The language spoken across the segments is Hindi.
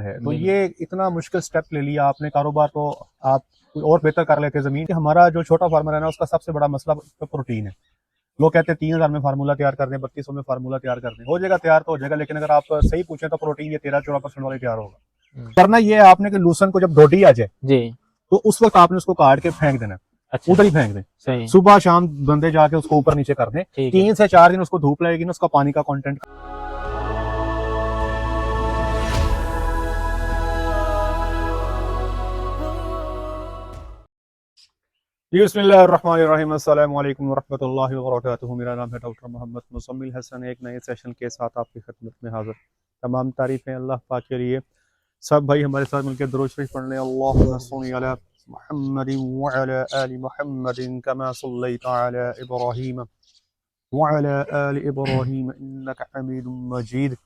है। तो ये इतना मुश्किल स्टेप ले लिया आपने, कारोबार तो आप और बेहतर कर लेते ज़मीन। हमारा जो छोटा फार्मर है ना, उसका सबसे बड़ा मसला प्रोटीन है। लोग कहते हैं 3000 में फार्मूला तैयार कर दें, 3200 में फार्मूला तैयार कर दें, हो जाएगा, तैयार तो हो जाएगा, लेकिन अगर आप सही पूछें तो प्रोटीन ये 13-14% वाले तैयार होगा। करना ये है आपने कि लूसन को जब डोडी आ जाए जी, तो उस वक्त आपने उसको काट के फेंक देना। अच्छा, उधर ही फेंक दें, सुबह शाम बंदे जाके उसको ऊपर नीचे कर दें। 3 से 4 दिन उसको धूप लगेगी ना, उसका पानी का कंटेंट। बिस्मिल्लाहिर्रहमानिर्रहीम, अस्सलाम वालेकुम वरहमतुल्लाहि वबरकातुहू। मेरा नाम है डॉक्टर मोहम्मद मुज़म्मिल हसन। एक नए सेशन के साथ आपकी खिदमत में हाजिर। तमाम तारीफ़ें अल्लाह पाक के लिए। सब भाई हमारे साथ मिलकर दुरूद शरीफ पढ़ लें। अल्लाहुम्मा सल्लि अला मुहम्मदिन व अला आलि मुहम्मदिन कमा सल्लैता अला इब्राहीम व अला आलि इब्राहीम इन्नका हमीदुम मजीद।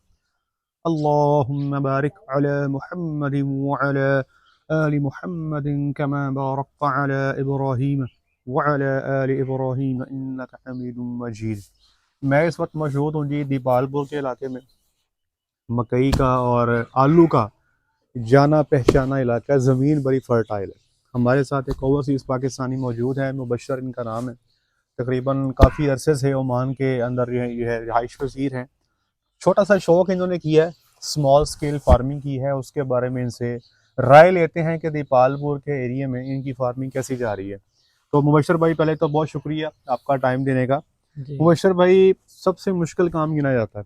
अल्लाहुम्मा बारिक अला मुहम्मदिन व अला आलि मुहम्मदिन कमा बारकता अला इब्राहीम व अला आलि इब्राहीम इन्नका हमीदुम मजीद। मैं इस वक्त मौजूद हूँ जी दीपालपुर के इलाके में। मकई का और आलू का जाना पहचाना इलाका, ज़मीन बड़ी फर्टाइल है। हमारे साथ एक ओवरसीज़ पाकिस्तानी मौजूद है, मुबशर इनका नाम है। तकरीबन काफ़ी अरसे से ओमान के अंदर ये है रिहाइश पज़ीर हैं। छोटा सा शौक इन्होंने किया है, स्मॉल स्केल फार्मिंग की है। उसके बारे में इनसे राय लेते हैं कि दीपालपुर के एरिया में इनकी फार्मिंग कैसी जा रही है। तो मुबशर भाई, पहले तो बहुत शुक्रिया आपका टाइम देने का। मुबशर भाई, सबसे मुश्किल काम गिना जाता है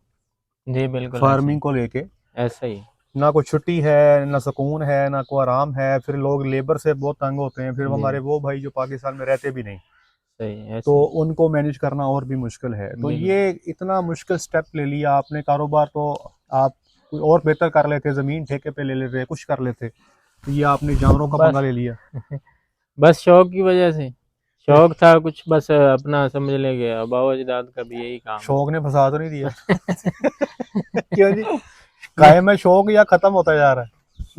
जी, बिल्कुल फार्मिंग को लेके। ऐसा ही, ना कोई छुट्टी है, ना सुकून है, ना कोई आराम है। फिर लोग लेबर से बहुत तंग होते हैं। फिर हमारे वो भाई जो पाकिस्तान में रहते भी नहीं, सही, तो उनको मैनेज करना और भी मुश्किल है। तो ये इतना मुश्किल स्टेप ले लिया आपने। कारोबार तो आप और बेहतर कर लेते, ज़मीन ठेके पे ले लेते, कुछ कर लेते, तो ये आपने जानवरों का पंगा ले लिया। बस शौक की वजह से, शौक था कुछ, बस अपना समझ ले गया। बाबा अजदाद का भी यही काम। शौक ने फंसा तो नहीं दिया? क्यों जी, कायम है शौक या खत्म होता जा रहा है?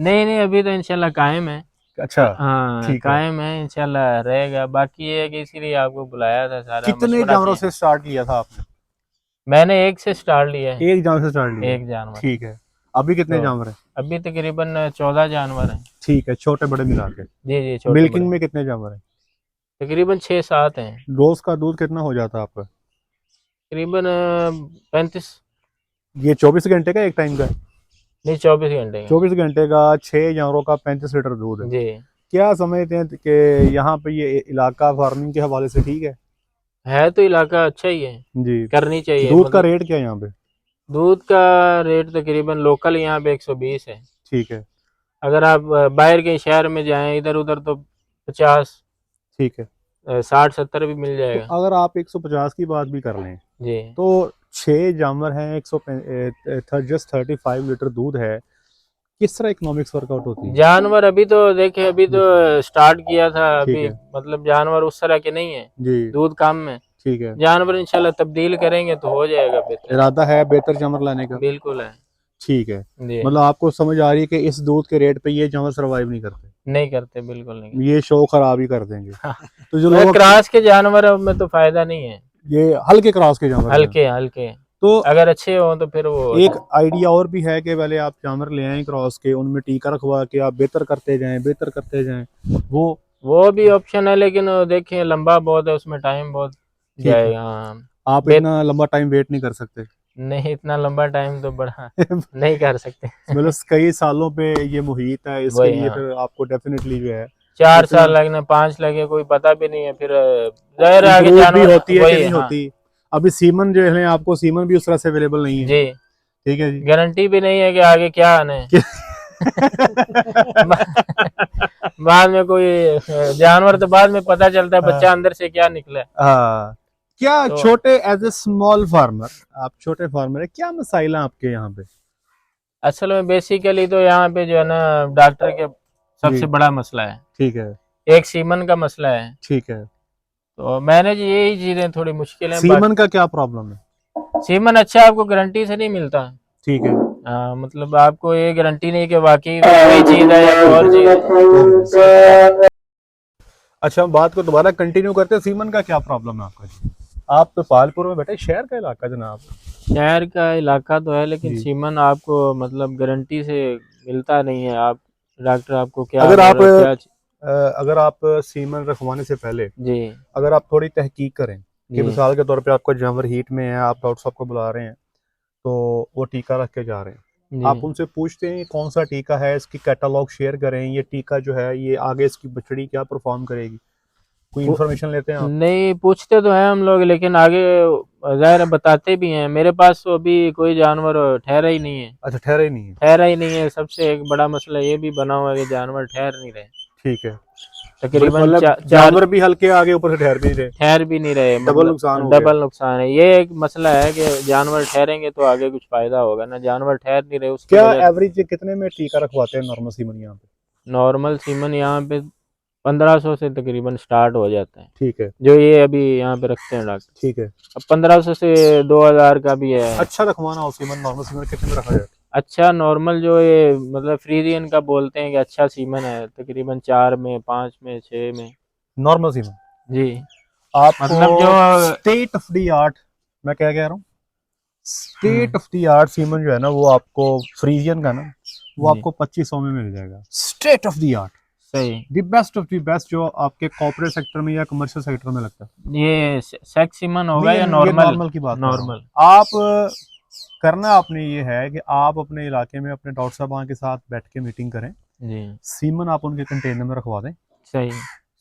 नहीं, अभी तो इंशाल्लाह कायम है। अच्छा, हाँ, कायम है, इंशाल्लाह रहेगा। बाकी ये है कि इसीलिए आपको बुलाया था। सारा कितने जानवरों से स्टार्ट किया था आपने? मैंने एक से स्टार्ट लिया है। एक जानवर से स्टार्ट लिया? एक जानवर, ठीक है। अभी कितने जानवर हैं? अभी तकरीबन 14 जानवर हैं। ठीक है, छोटे बड़े मिला के? जी, छोटे मिल्किंग में कितने जानवर हैं? तकरीबन 6-7 हैं। रोज का दूध कितना हो जाता है आपका? तकरीबन 35। ये 24 घंटे का एक टाइम का? नहीं, 24 घंटे का। 24 घंटे का 6 जानवरों का 35 लीटर दूध है जी। क्या समझते हैं कि यहाँ पे ये इलाका फार्मिंग के हवाले से ठीक है? तो इलाका अच्छा ही है जी, करनी चाहिए। दूध का रेट क्या है यहाँ पे? दूध का रेट तकरीबन लोकल यहाँ पे 120 है। ठीक है। अगर आप बाहर के शहर में जाएं इधर उधर तो 50, ठीक है, 60-70 भी मिल जाएगा। तो अगर आप 150 की बात भी कर लें जी, तो 6 जानवर हैं, 135 लीटर दूध है। किस तरह इकोनॉमिक्स वर्कआउट होती है? जानवर अभी तो देखे, अभी तो स्टार्ट किया था अभी, मतलब जानवर उस तरह के नहीं है जी, दूध कम में। ठीक है, जानवर इंशाल्लाह तब्दील करेंगे तो हो जाएगा बेहतर। इरादा है बेहतर जानवर लाने का? बिल्कुल है। ठीक है, मतलब आपको समझ आ रही है कि इस दूध के रेट पे ये जानवर सर्वाइव नहीं करते? नहीं करते, बिल्कुल नहीं। ये शो खराब ही कर देंगे। तो जो लोग क्रॉस के जानवर में तो फायदा नहीं है। ये हल्के क्रॉस के जानवर, हल्के तो अगर अच्छे हो तो फिर वो एक आइडिया और भी है कि पहले आप जानवर ले आए क्रॉस के, उनमें टीका रखवा के आप बेहतर करते जाएं। वो भी ऑप्शन है, लेकिन देखें लंबा बहुत है, उसमें टाइम बहुत जाएगा। आप इतना लंबा टाइम वेट नहीं कर सकते? नहीं, इतना लंबा टाइम तो बड़ा नहीं कर सकते। मतलब कई सालों पे ये मुहित है, इसके लिए फिर आपको डेफिनेटली जो है 4 साल लगना, 5 लगे, कोई पता भी नहीं है। फिर जाहिर है आगे जानवर होती है कि नहीं होती। अभी सीमन जो है, आपको सीमन भी उस तरह से अवेलेबल नहीं है जी। ठीक है जी, गारंटी भी नहीं है कि आगे क्या आना है। बाद में कोई जानवर तो बाद में पता चलता है बच्चा अंदर से क्या निकला है। क्या तो छोटे एज ए स्मॉल फार्मर, आप छोटे फार्मर है, क्या मसाइल है आपके यहाँ पे? असल में बेसिकली तो यहाँ पे जो है ना, डॉक्टर के सबसे बड़ा मसला है। ठीक है, एक सीमन का मसला है। ठीक है, तो मैनेज यही चीजें थोड़ी मुश्किल है। सीमन का क्या प्रॉब्लम है? सीमन अच्छा आपको गारंटी से नहीं मिलता। ठीक है, मतलब आपको ये गारंटी नहीं कि वाकई वही चीज है या और चीज। अच्छा, हम बात को दोबारा कंटिन्यू करते हैं। सीमन का क्या प्रॉब्लम है आपका जी? आप तो पालपुर में बैठे, शहर का इलाका जनाब। शहर का इलाका तो है, लेकिन सीमन आपको मतलब गारंटी से मिलता नहीं है। आप डॉक्टर आपको क्या अगर आप सीमन रखवाने से पहले जी अगर आप थोड़ी तहकीक करें कि जी मिसाल के तौर पे आपका जानवर हीट में है, आप डॉक्टर साहब को बुला रहे हैं तो वो टीका रख के जा रहे हैं, आप जी उनसे पूछते हैं कौन सा टीका है, इसकी कैटलॉग शेयर करें, ये टीका जो है ये आगे इसकी बछड़ी क्या परफॉर्म करेगी, कोई पू- इन्फॉर्मेशन लेते हैं आप? नहीं पूछते तो हैं हम लोग, लेकिन आगे ज़ाहिर है बताते भी हैं। मेरे पास तो अभी कोई जानवर ठहरा ही नहीं है। अच्छा, ठहरा ही नहीं है। ठहरा ही नहीं है, सबसे एक बड़ा मसला ये भी बना हुआ है कि जानवर ठहर नहीं रहे। ठीक है, तकरीबन मतलब चार जानवर भी हल्के आगे ऊपर से ठहर भी नहीं रहे, ठहर भी नहीं रहे, डबल नुकसान मतलब हो गया। डबल नुकसान है। ये एक मसला है कि जानवर ठहरेंगे तो आगे कुछ फायदा होगा ना, जानवर ठहर नहीं रहे उसकी क्या वजह। एवरेज कितने में टीका रखवाते हैं नॉर्मल सीमन यहाँ पे? नॉर्मल सीमन यहाँ पे 1500 से तकरीबन स्टार्ट हो जाता है, ठीक है, जो ये अभी यहाँ पे रखते हैं डॉक्टर। ठीक है। अब 1500 से 2000 का भी है। अच्छा रखवाना हो सीमन, नॉर्मल सीमन कितने में रखा जाए? अच्छा नॉर्मल जो ये मतलब फ्रीजियन का बोलते हैं कि अच्छा सीमन है, तकरीबन 4 में 5 में 6 में। नॉर्मल सीमन जी आपको मतलब जो स्टेट ऑफ द आर्ट, मैं क्या कह रहा हूँ, state of the art semen जो है ना वो आपको फ्रीजियन का ना वो जी आपको 2500 में मिल जाएगा, स्टेट ऑफ द आर्ट, सही। The best of the best, जो आपके कॉर्पोरेट सेक्टर में या कमर्शियल सेक्टर में लगता है। ये सेक्स सीमन होगा नहीं, या ये नॉर्मल? नॉर्मल की बात कर रहा हूँ। नॉर्मल। आप करना आपने ये है कि आप अपने इलाके में अपने डॉक्टर साहब के साथ बैठ के मीटिंग करें, जी सीमन आप उनके कंटेनर में रखवा दें, सही।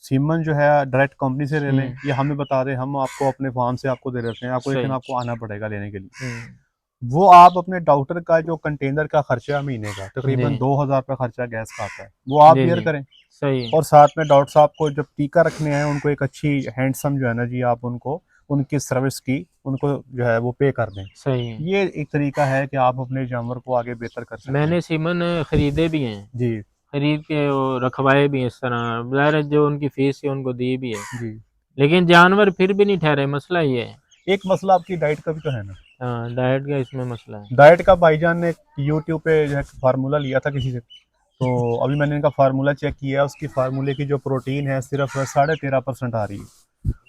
सीमन जो है डायरेक्ट कंपनी से ले लें हम्म, या हमें बता दें, हम आपको अपने फार्म से आपको दे देते हैं, आपको लेकिन सही। आपको आना पड़ेगा लेने के लिए। हम्म, वो आप अपने डॉक्टर का जो कंटेनर का खर्चा महीने का तकरीबन जी 2000 रुपये खर्चा गैस का आता है, वो आप जी बियर जी करें, सही। और साथ में डॉक्टर साहब को जब टीका रखने हैं उनको एक अच्छी हैंडसम जो है ना जी, आप उनको उनकी सर्विस की उनको जो है वो पे कर दें। सही है। ये एक तरीका है कि आप अपने जानवर को आगे बेहतर कर सकते हैं। मैंने सीमन खरीदे भी हैं, जी खरीद के वो रखवाए भी हैं इस तरह, ज़ाहिर है जो उनकी फीस है उनको दी भी है, जी। लेकिन जानवर फिर भी नहीं ठहरे। मसला ये है। एक मसला आपकी डाइट का भी तो है ना, हाँ डाइट का इसमें मसला है। डाइट का भाईजान ने यूट्यूब पे जो है फार्मूला लिया था किसी से, तो अभी मैंने इनका फार्मूला चेक किया, उसकी फार्मूले की जो प्रोटीन है सिर्फ 13.5% आ रही है।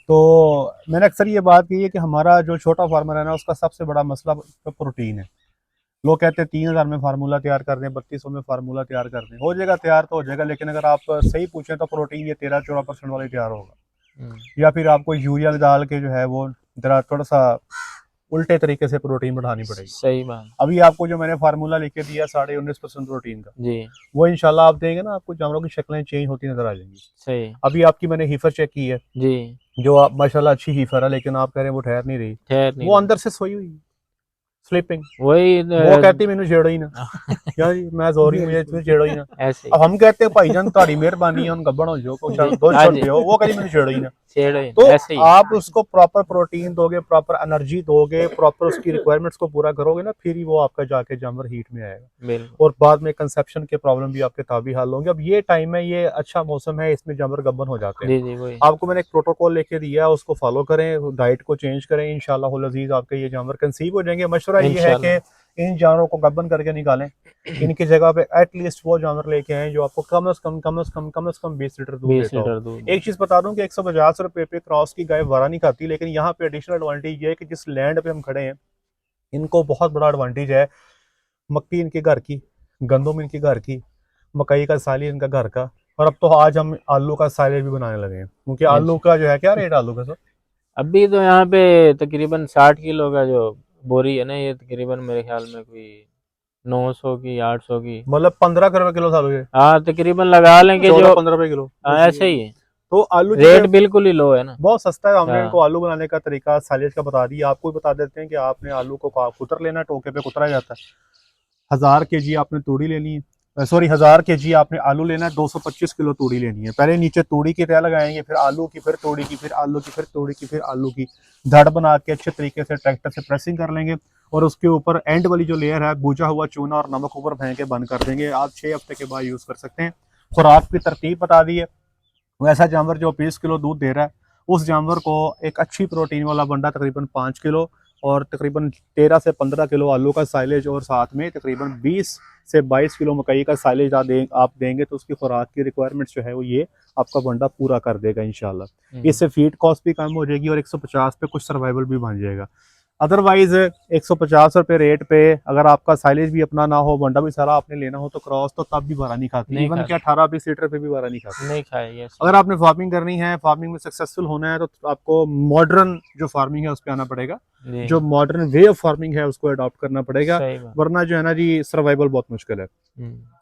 तो मैंने अक्सर ये बात की है कि हमारा जो छोटा फार्मर है ना उसका सबसे बड़ा मसला प्रोटीन है। लोग कहते हैं 3000 में फार्मूला तैयार कर दें, 3200 में फार्मूला तैयार कर दें, हो जाएगा तैयार तो हो जाएगा, लेकिन अगर आप सही पूछें तो प्रोटीन ये 13-14% वाला ही तैयार होगा, हम्म, या फिर आपको यूरिया डाल के जो है वो जरा थोड़ा सा उल्टे तरीके से प्रोटीन बढ़ानी पड़ेगी। सही बात। अभी आपको जो मैंने फार्मूला लिख के दिया 19.5% प्रोटीन का, जी वो इंशाल्लाह आप देंगे ना आपको जानवरों की शक्लें चेंज होती नजर आ जाएंगी। सही। अभी आपकी मैंने हीफर चेक की है, जी जो आप माशाल्लाह अच्छी हीफर है, लेकिन आप कह रहे हैं वो ठहर नहीं रही, ठहर नहीं वो रही। अंदर से सोई हुई है, स्लीपिंग। वही वो कहती मैंने छेड़ो ही ना, क्या जी मैं जोरी मुझे तुम्हें छेड़ो ही ना। ऐसे अब हम कहते हैं भाईजान तुम्हारी मेहरबानी है, हम गब्बड़ हो जो कुछ दो हाँ छोड़ जी पियो, वो कहती मैंने छेड़ो ही ना। छेड़ो ही, तो ऐसे ही। आप उसको प्रॉपर प्रोटीन दोगे, प्रॉपर एनर्जी दोगे, प्रॉपर उसकी रिक्वायरमेंट्स को पूरा करोगे ना, फिर ही वो आपका जाके जानवर हीट में आएगा, बिल्कुल। और बाद में कंसेप्शन के प्रॉब्लम भी आपके ताबी हाल होंगे। अब ये टाइम है, ये अच्छा मौसम है, इसमें जानवर गब्बन हो जाते हैं। जी जी वही। आपको मैंने एक प्रोटोकॉल लेके दिया है, उसको फॉलो करें, डाइट को चेंज करें, इंशाल्लाह अजीज आपके ये जानवर कंसीव हो जाएंगे। मशवरा ये है कि इंशाल्लाह। इन जानवरों को गब्बन करके निकालें, इनकी जगह पे एटलीस्ट वो जानवर लेके आए जो आपको कम से कम 20 लीटर दूध 20 देता हो। लीटर दूध। एक चीज बता दूं कि 150 रुपए पे क्रॉस की गाय वारा नहीं खाती, लेकिन यहाँ पे एडिशनल एडवांटेज ये है कि जिस लैंड पे हम खड़े हैं इनको बहुत बड़ा एडवांटेज है, मक्की इनके घर की, गंदम इनके घर की, मकई का साली इनका घर का, और अब तो आज हम आलू का साइलेज भी बनाने लगे हैं, क्योंकि आलू का जो है क्या रेट आलू का सर? अभी तो यहाँ पे तकरीबन 60 किलो का जो बोरी है ना, ये तकरीबन मेरे ख्याल में कोई 900 की 800 की। मतलब 15 रुपए किलो आलू है, हाँ तकरीबन लगा लेंगे जो। 14-15 रुपए किलो। हाँ ऐसे ही है, तो आलू रेट बिल्कुल ही लो है ना। बहुत सस्ता है। हमने इनको हाँ आलू बनाने का तरीका साइलेज का बता दिया, आपको भी बता देते हैं कि आपने आलू को कुतर लेना, टोके पे कुतरा जाता है। 1000 kg आपने तूड़ी लेनी है, सॉरी 1000 kg आपने आलू लेना है, 225 किलो तूड़ी लेनी है। पहले नीचे तूड़ी की तय लगाएंगे, फिर आलू की, फिर तूड़ी की, फिर आलू की, फिर तूड़ी की, फिर आलू की, धड़ बना के अच्छे तरीके से ट्रैक्टर से प्रेसिंग कर लेंगे, और उसके ऊपर एंड वाली जो लेयर है भूजा हुआ चूना और नमक ऊपर फेंक के बंद कर देंगे। आप 6 हफ्ते के बाद यूज कर सकते हैं। खुराक की तरतीब बता दी है, वैसा जानवर जो 20 किलो दूध दे रहा है उस जानवर को एक अच्छी प्रोटीन वाला बंडा तकरीबन 5 किलो और तकरीबन 13 से 15 किलो आलू का साइलेज, और साथ में तकरीबन 20 से 22 किलो मकई का साइलेज आप देंगे तो उसकी खुराक की रिक्वायरमेंट्स जो है वो ये आपका बंडा पूरा कर देगा इंशाल्लाह। इससे फीड कॉस्ट भी कम हो जाएगी और 150 पे कुछ सर्वाइवल भी बन जाएगा। अदरवाइज 150 रुपए रेट पे अगर आपका साइलेज भी अपना ना हो, वंडा भी सारा आपने लेना हो तो क्रॉस तो तब भी बारह नहीं खाती, इवन कि 18-20 लीटर पे भी बारह नहीं खाती, नहीं खाएगी। अगर आपने फार्मिंग करनी है, फार्मिंग में सक्सेसफुल होना है, तो आपको मॉडर्न जो फार्मिंग है उस पर आना पड़ेगा, जो मॉडर्न वे ऑफ फार्मिंग है उसको अडॉप्ट करना पड़ेगा, वरना जो है ना जी सर्वाइवल बहुत मुश्किल है।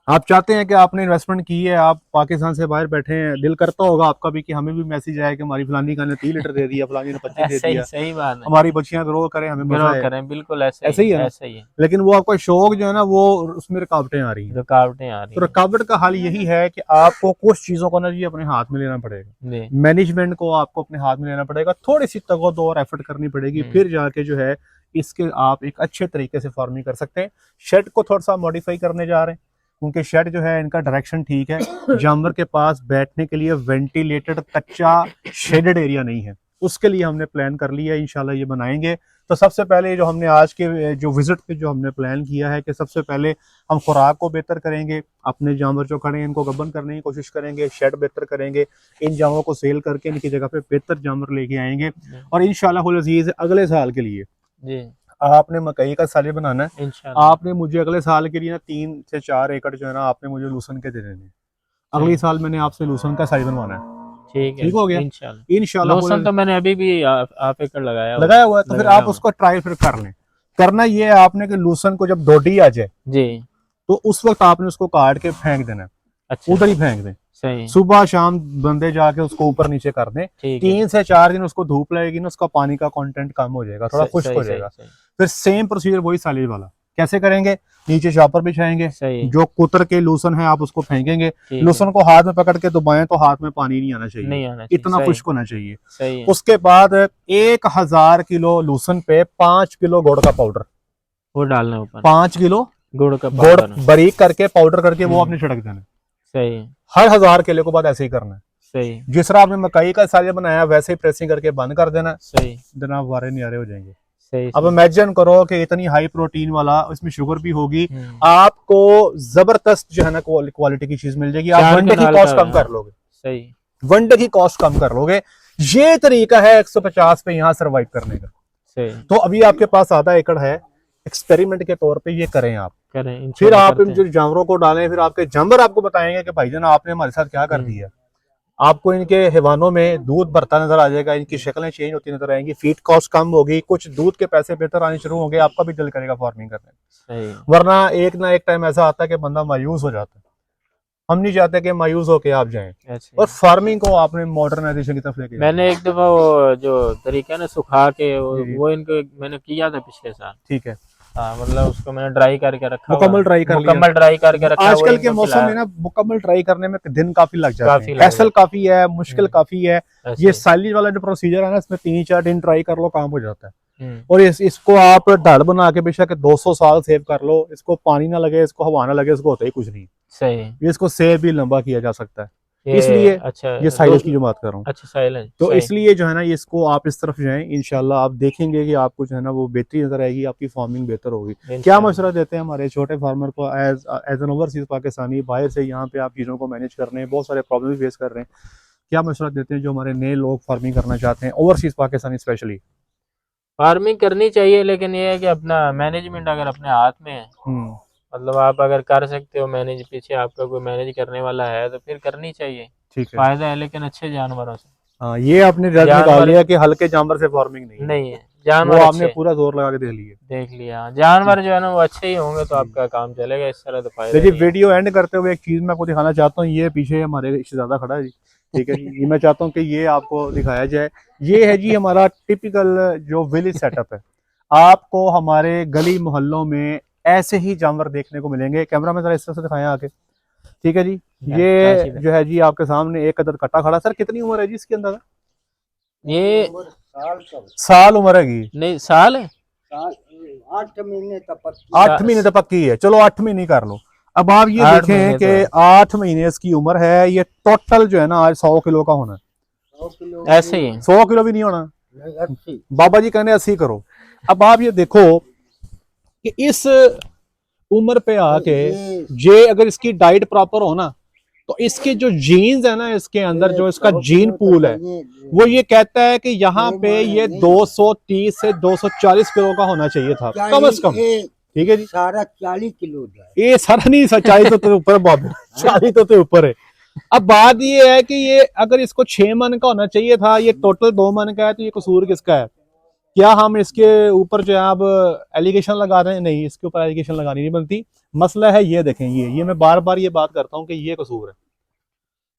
आप चाहते हैं कि आपने इन्वेस्टमेंट की है, आप पाकिस्तान से बाहर बैठे हैं, दिल करता होगा आपका भी कि हमें भी मैसेज आया कि हमारी फलानी का ने 30 लीटर दे दिया, फलानी ने 25 दे दिया, सही बात है, हमारी बच्चियां ग्रो करें, हमें मजा करें, बिल्कुल ऐसे ही है, ऐसे ही है। लेकिन वो आपका शौक जो है ना वो उसमें रुकावटें आ रही हैं, तो रुकावट का हल यही है कि आपको कुछ चीजों को ना जी अपने हाथ में लेना पड़ेगा, मैनेजमेंट को आपको अपने हाथ में लेना पड़ेगा, थोड़ी सी तगो और एफर्ट करनी पड़ेगी, फिर जाके जो है इसके आप एक अच्छे तरीके से फार्मिंग कर सकते हैं। शेड को थोड़ा सा मॉडिफाई करने जा रहे हैं, क्योंकि शेड जो है इनका डायरेक्शन ठीक है, जानवर के पास बैठने के लिए वेंटिलेटेड कच्चा शेडेड एरिया नहीं है, उसके लिए हमने प्लान कर लिया है, इंशाल्लाह ये बनाएंगे। तो सबसे पहले जो हमने आज के जो विजिट पे जो हमने प्लान किया है कि सबसे पहले हम खुराक को बेहतर करेंगे, अपने जानवर जो खड़े हैं इनको गबन करने की कोशिश करेंगे, शेड बेहतर करेंगे, इन जानवरों को सेल करके इनकी जगह पे बेहतर जानवर लेके आएंगे, और इंशाल्लाह अजीज अगले साल के लिए आपने मकई का साले बनाना है, आपने मुझे अगले साल के लिए ना 3 से 4 एकड़ जो है ना आपने मुझे लूसन के दे देने, अगले साल मैंने आपसे लूसन का साइज बनवाना है, ठीक हो गया इंशाल्लाह। लूसन तो मैंने अभी भी आप एकड़ लगाया हुआ है, तो फिर आप उसको ट्रायल फिर कर लें। करना ये है आपने कि लूसन को जब डोडी आ जाए जी, तो उस वक्त आपने उसको काट के फेंक देना, उधर ही फेंक दें, सुबह शाम बंदे जाके उसको ऊपर नीचे कर दें, 3 से 4 दिन उसको धूप लगेगी ना, उसका पानी का कंटेंट कम हो जाएगा, थोड़ा खुश्क हो जाएगा। फिर सेम प्रोसीजर वही साइलेज वाला, कैसे करेंगे, नीचे शॉपर बिछाएंगे, जो कुतर के लूसन है आप उसको फेंकेंगे, लूसन को हाथ में पकड़ के दबाएं तो हाथ में पानी नहीं आना चाहिए, इतना खुश्क होना चाहिए। उसके बाद 1000 किलो लूसन पे 5 किलो गुड़ का पाउडर वो डालना ऊपर, 5 किलो गुड़ बारीक करके पाउडर करके वो आपने छिड़क देना, हर 1000 किलो के बाद ऐसे ही करना है। जिस तरह आपने मकई का साले बनाया वैसे ही प्रेसिंग करके बंद कर देना, जनाब वारे न्यारे हो जाएंगे। अब इमेजिन करो कि इतनी हाई प्रोटीन वाला, इसमें शुगर भी होगी, आपको जबरदस्त जो है ना क्वालिटी की चीज मिल जाएगी, आप वनडे की कॉस्ट कम कर लोगे, वनडे की कॉस्ट कम कर लोगे। ये तरीका है 150 पे यहाँ सर्वाइव करने का। तो अभी आपके पास आधा एकड़ है, एक्सपेरिमेंट के तौर पे ये करें आप, फिर आप इन जो जानवरों को डालें, फिर आपके जानवर आपको बताएंगे कि भाईजान आपने हमारे साथ क्या कर दिया। आपको इनके हैवानों में दूध भरता नजर आ जाएगा, इनकी शक्लें चेंज होती नजर आएंगी, फीड कॉस्ट कम होगी, कुछ दूध के पैसे बेहतर आने शुरू होंगे, आपका भी दिल करेगा फार्मिंग करने। वरना एक ना एक टाइम ऐसा आता है कि बंदा मायूस हो जाता है, हम नहीं चाहते कि मायूस होके आप जाएं, और फार्मिंग को आपने मॉडर्नाइजेशन की तरफ लेके। मैंने एक दफा वो जो तरीका ना सुखा के वो इनको मैंने किया था पिछले साल, ठीक है, मतलब उसको मैंने ड्राई करके रखा, मुकम्मल ड्राई करके रखा। आजकल के मौसम में ना मुकम्मल ड्राई करने में दिन काफी लग जाते हैं, हैसल काफी है, मुश्किल काफी है। ये साइलेज वाला जो प्रोसीजर है ना, इसमें 3-4 दिन ट्राई कर लो, काम हो जाता है। और इसको आप ढाल बना के बेशक 200 साल सेव कर लो, इसको पानी ना लगे, इसको हवा ना लगे, इसको होता ही कुछ नहीं, सही, इसको सेव भी लंबा किया जा सकता है। इसलिए अच्छा, ये साइलेज की जो बात कर रहा हूँ, अच्छा साइलेज, तो इसलिए जो है ना इसको आप इस तरफ जाएं, इंशाल्लाह आप देखेंगे कि आपको जो है ना वो बेहतरी नजर आएगी, आपकी फार्मिंग बेहतर होगी। क्या मशवरा देते हैं हमारे छोटे फार्मर को एज एन ओवरसीज पाकिस्तानी, बाहर से यहाँ पे आप चीज़ों को मैनेज कर रहे हैं, बहुत सारे प्रॉब्लम फेस कर रहे हैं, क्या मशवरा देते हैं जो हमारे नए लोग फार्मिंग करना चाहते हैं, ओवरसीज पाकिस्तानी स्पेशली? फार्मिंग करनी चाहिए, लेकिन ये है कि अपना मैनेजमेंट अगर अपने हाथ में है, मतलब आप अगर कर सकते हो मैनेज, पीछे आपका कोई मैनेज करने वाला है तो फिर करनी चाहिए, ठीक है, फायदा है, लेकिन अच्छे जानवरों से। हाँ, ये आपने निकाल लिया कि हल्के जानवर से फार्मिंग नहीं है, जानवर वो आपने पूरा जोर लगा के देख लिया, जानवर जो है ना वो अच्छे ही होंगे तो आपका काम चलेगा, इस तरह तो फायदा। देखिए वीडियो एंड करते हुए एक चीज मैं आपको दिखाना चाहता हूँ, ये पीछे हमारे शहजादा खड़ा है जी, ठीक है जी, ये मैं चाहता हूँ कि ये आपको दिखाया जाए। ये है जी हमारा टिपिकल जो विलेज सेटअप है, आपको हमारे गली मोहल्लों में ऐसे ही जानवर देखने को मिलेंगे। कैमरा में जरा इस तरह से दिखाएं आके, ठीक है जी। ये जो है जी आपके सामने एक अदर कट्टा खड़ा। सर कितनी उम्र है जी इसके अंदर? ये साल उम्र है, नहीं साल है, 8 महीने तक पक्की है, चलो 8 महीने कर लो। अब आप ये देखें कि 8 महीने इसकी उम्र है, ये टोटल जो है ना आज 100 किलो का होना है, ऐसे ही 100 किलो भी नहीं होना, बाबा जी कहने 80 करो। अब आप ये देखो कि इस उम्र पे आके जे अगर इसकी डाइट प्रॉपर हो ना तो इसके जो जीन्स है ना, इसके अंदर जो इसका जीन पूल है वो ये कहता है कि यहाँ पे ये 230 से 240 किलो का होना चाहिए था कम से कम। ठीक है जी, सारा 40 किलो ये सारा नहीं, 40 तो ऊपर बाबू, 40 तो ऊपर है। अब बात ये है कि ये अगर इसको 6 मन का होना चाहिए था, ये टोटल 2 मन का है, तो ये कसूर किसका है? क्या हम इसके ऊपर जो है अब एलिगेशन लगा रहे हैं? नहीं, इसके ऊपर एलिगेशन लगानी नहीं बनती। मसला है ये देखें, ये मैं बार बार ये बात करता हूँ कि ये कसूर है।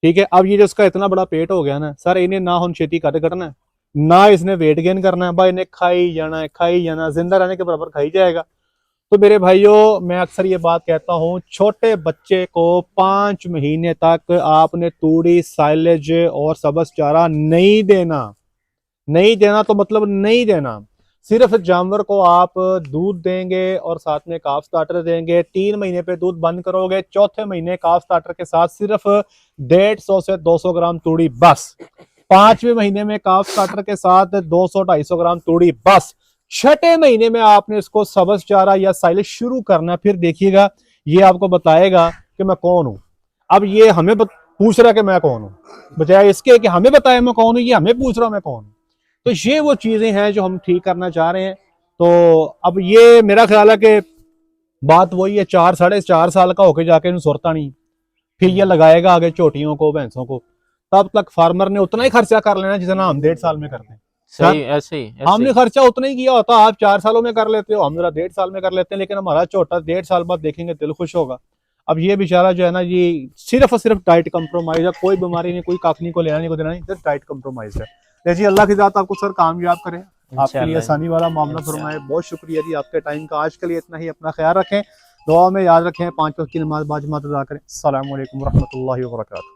ठीक है, अब ये जो इसका इतना बड़ा पेट हो गया ना सर, इन्हें ना हम छेती कट करना है, ना इसने वेट गेन करना है, भाई इन्हें खाई जाना, जिंदा रहने के बराबर खाई जाएगा। तो मेरे भाइयों, मैं अक्सर ये बात कहता हूँ, छोटे बच्चे को 5 महीने तक आपने तूड़ी, साइलेज और सब्ज चारा नहीं देना तो मतलब नहीं देना। सिर्फ जानवर को आप दूध देंगे और साथ में काफ स्टार्टर देंगे। 3 महीने पे दूध बंद करोगे, चौथे महीने काफ स्टार्टर के साथ सिर्फ 150 से 200 ग्राम तूड़ी बस। 5वें महीने में काफ स्टार्टर के साथ 200-250 ग्राम तूड़ी बस। 6ठे महीने में आपने इसको सब्ज चारा या साइलेज शुरू करना। फिर देखिएगा ये आपको बताएगा कि मैं कौन हूं। अब ये हमें पूछ रहा है कि मैं कौन हूं, बजाय इसके कि हमें बताए मैं कौन हूं, ये हमें पूछ रहा मैं कौन हूं। तो ये वो चीजें हैं जो हम ठीक करना चाह रहे हैं। तो अब ये मेरा ख्याल है कि बात वही है, 4-4.5 साल का होके जाके इन्हें सुरता नहीं, फिर ये लगाएगा आगे चोटियों को, भैंसों को। तब तक फार्मर ने उतना ही खर्चा कर लेना जितना हम 1.5 साल में करते हैं। सही, ऐसे ही हमने खर्चा उतना ही किया होता, आप 4 सालों में कर लेते हो, हम जरा 1.5 साल में कर लेते हैं। लेकिन हमारा छोटा 1.5 साल बाद देखेंगे, दिल खुश होगा। अब ये बेचारा जो है ना, ये सिर्फ और सिर्फ डाइट कंप्रोमाइज है, कोई बीमारी नहीं, कोई काफनी को लेना नहीं, को देना नहीं, सिर्फ डाइट कंप्रोमाइज है। जी, अल्लाह की जात आपको सर कामयाब करें, आपके लिए आसानी वाला मामला फरमाए। बहुत शुक्रिया जी आपके टाइम का। आज के लिए इतना ही, अपना ख्याल रखें, दुआ में याद रखें, 5 वक्त की नमाज बाजमात अदा करें। अस्सलामु अलैकुम रहमतुल्लाहि व बरकातहू।